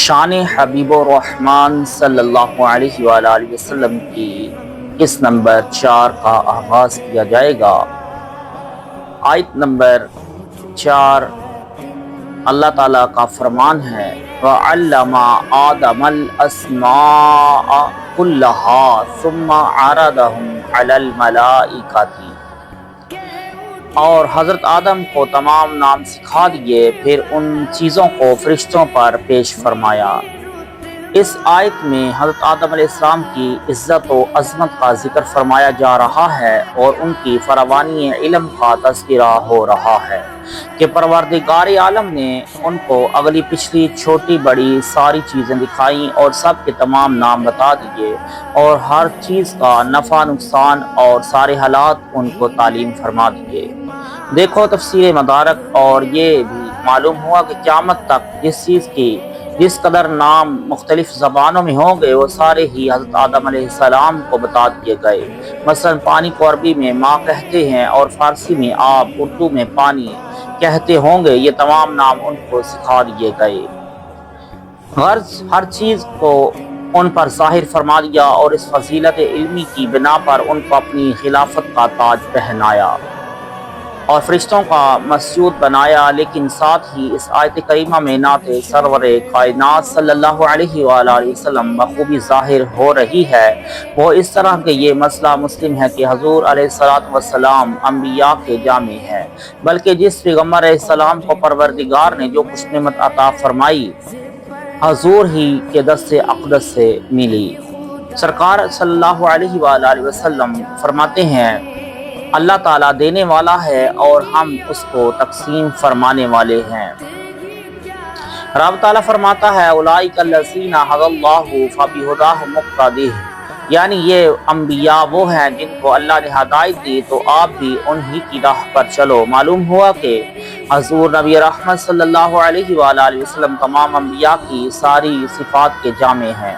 شان حبیب الرحمن صلی اللہ علیہ وآلہ وسلم کی قسط نمبر 4 کا آغاز کیا جائے گا۔ آیت نمبر 4 اللہ تعالیٰ کا فرمان ہے وَعَلَّمَ آدَمَ الْأَسْمَاءَ كُلَّهَا ثُمَّ عَرَضَهُمْ عَلَى الْمَلَائِكَةِ، اور حضرت آدم کو تمام نام سکھا دیے، پھر ان چیزوں کو فرشتوں پر پیش فرمایا۔ اس آیت میں حضرت آدم علیہ السلام کی عزت و عظمت کا ذکر فرمایا جا رہا ہے اور ان کی فراوانی علم کا تذکرہ ہو رہا ہے کہ پروردگار عالم نے ان کو اگلی پچھلی چھوٹی بڑی ساری چیزیں دکھائیں اور سب کے تمام نام بتا دیے، اور ہر چیز کا نفع نقصان اور سارے حالات ان کو تعلیم فرما دیے۔ دیکھو تفسیر مدارک، اور یہ بھی معلوم ہوا کہ قیامت تک جس چیز کی جس قدر نام مختلف زبانوں میں ہوں گے وہ سارے ہی حضرت آدم علیہ السلام کو بتا دیے گئے۔ مثلا پانی کو عربی میں ماں کہتے ہیں اور فارسی میں آب، اردو میں پانی کہتے ہوں گے، یہ تمام نام ان کو سکھا دیے گئے۔ غرض ہر چیز کو ان پر ظاہر فرما دیا اور اس فضیلت علمی کی بنا پر ان کو اپنی خلافت کا تاج پہنایا اور فرشتوں کا مسجود بنایا۔ لیکن ساتھ ہی اس آیت کریمہ میں نعت سرور کائنات صلی اللہ علیہ وآلہ وسلم بخوبی ظاہر ہو رہی ہے۔ وہ اس طرح کہ یہ مسئلہ مسلم ہے کہ حضور علیہ السلام انبیاء کے جامع ہے، بلکہ جس پیغمبر علیہ السلام کو پروردگار نے جو کچھ نعمت عطا فرمائی حضور ہی کے دست اقدس سے ملی۔ سرکار صلی اللہ علیہ وآلہ وسلم فرماتے ہیں اللہ تعالیٰ دینے والا ہے اور ہم اس کو تقسیم فرمانے والے ہیں۔ رب تعالیٰ فرماتا ہے اولئک الذین ھدی اللہ فبہداہ مقتدی، یعنی یہ انبیاء وہ ہیں جن کو اللہ نے ہدایت دی تو آپ بھی انہی کی راہ پر چلو۔ معلوم ہوا کہ حضور نبی رحمت صلی اللہ علیہ وآلہ وسلم تمام انبیاء کی ساری صفات کے جامع ہیں۔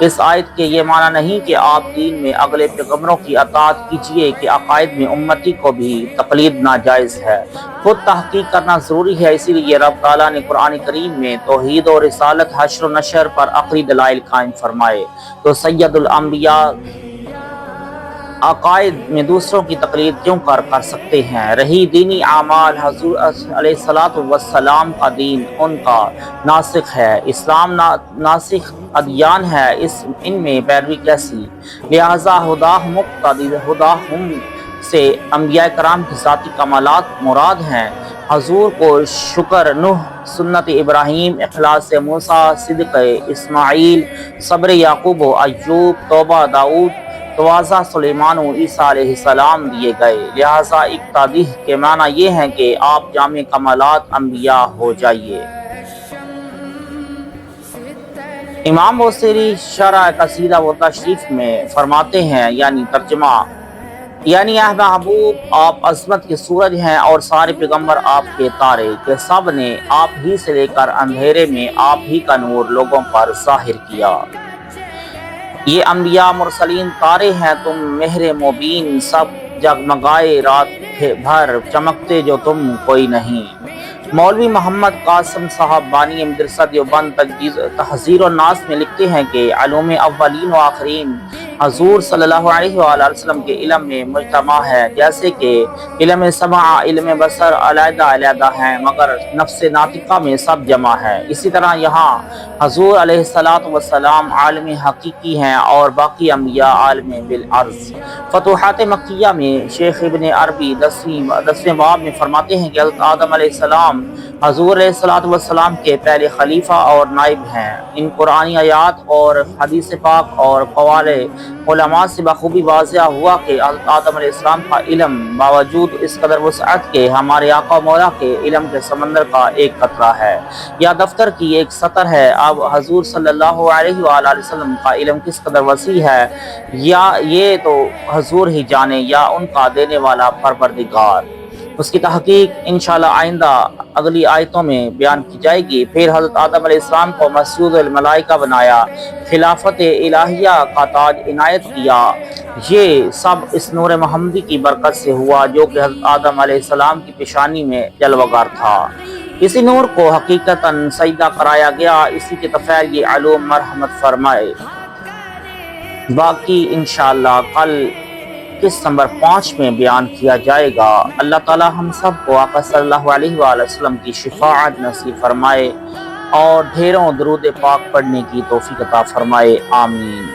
اس آیت کے یہ معنی نہیں کہ آپ دین میں اگلے پیغمبروں کی اطاعت کیجئے کہ عقائد میں امتی کو بھی تقلید ناجائز ہے، خود تحقیق کرنا ضروری ہے۔ اسی لیے رب تعالیٰ نے قرآن کریم میں توحید و رسالت، حشر و نشر پر عقلی دلائل قائم فرمائے۔ تو سید الانبیاء عقائد میں دوسروں کی تقلید کیوں کر سکتے ہیں؟ رہی دینی اعمال، حضور علیہ السلام کا دین ان کا ناسخ ہے، اسلام ناسخ ادیان ہے، ان میں پیروی کیسی؟ لہذا ہداہ مقتدی، ہداہم سے انبیاء کرام کی ذاتی کمالات مراد ہیں۔ حضور کو شکر نوح، سنت ابراہیم، اخلاص موسیٰ، صدق اسماعیل، صبر یعقوب و ایوب، توبہ داؤد، تواضع سلیمان و عیسیٰ علیہ السلام دیے گئے۔ لہذا اقتداء کے معنی یہ ہیں کہ آپ جامع کمالات انبیاء ہو جائیے۔ امام بوصیری شرح قصیدہ و تشریف میں فرماتے ہیں، یعنی ترجمہ، یعنی اے محبوب آپ عظمت کے سورج ہیں اور سارے پیغمبر آپ کے تارے، کہ سب نے آپ ہی سے لے کر اندھیرے میں آپ ہی کا نور لوگوں پر ظاہر کیا۔ یہ انبیاء مرسلین تارے ہیں، تم مہر مبین، سب جگمگائے رات بھر، چمکتے جو تم کوئی نہیں۔ مولوی محمد قاسم صاحب بانی مدرسہ دیوبند تحذیر الناس میں لکھتے ہیں کہ علوم اولین و آخرین حضور صلی اللہ علیہ وآلہ وسلم کے علم میں مجتمع ہے، جیسے کہ علم سمع، علم بصر علیحدہ علیحدہ ہیں مگر نفس ناطقہ میں سب جمع ہے۔ اسی طرح یہاں حضور علیہ السلام عالم حقیقی ہیں اور باقی انبیاء عالم بالعرض۔ فتوحات مکیہ میں شیخ ابن عربی 10ویں باب میں فرماتے ہیں کہ حضرت آدم علیہ السلام حضور علیہ السلام کے پہلے خلیفہ اور نائب ہیں۔ ان قرآنی آیات اور حدیث پاک اور قوال علماء سے بخوبی واضح ہوا کہ حضرت آدم علیہ السلام کا علم باوجود اس قدر وسعت کے ہمارے آقا و مولا کے علم کے سمندر کا ایک قطرہ ہے یا دفتر کی ایک سطر ہے۔ اب حضور صلی اللہ علیہ وآلہ وسلم کا علم کس قدر وسیع ہے یا یہ تو حضور ہی جانے یا ان کا دینے والا پروردگار۔ اس کی تحقیق انشاءاللہ آئندہ اگلی آیتوں میں بیان کی جائے گی۔ پھر حضرت آدم علیہ السلام کو مسجود الملائکہ بنایا، خلافت الہیہ کا تاج عنایت کیا۔ یہ سب اس نور محمدی کی برکت سے ہوا جو کہ حضرت آدم علیہ السلام کی پیشانی میں جلوہ گر تھا۔ اسی نور کو حقیقتاً سجدہ کرایا گیا، اسی کے تفعیل یہ علوم مرحمت فرمائے۔ باقی انشاءاللہ کل قسط نمبر 5 میں بیان کیا جائے گا۔ اللہ تعالی ہم سب کو آقا صلی اللہ علیہ وآلہ وسلم کی شفاعت نصیب فرمائے اور ڈھیروں درود پاک پڑھنے کی توفیق عطا فرمائے، آمین۔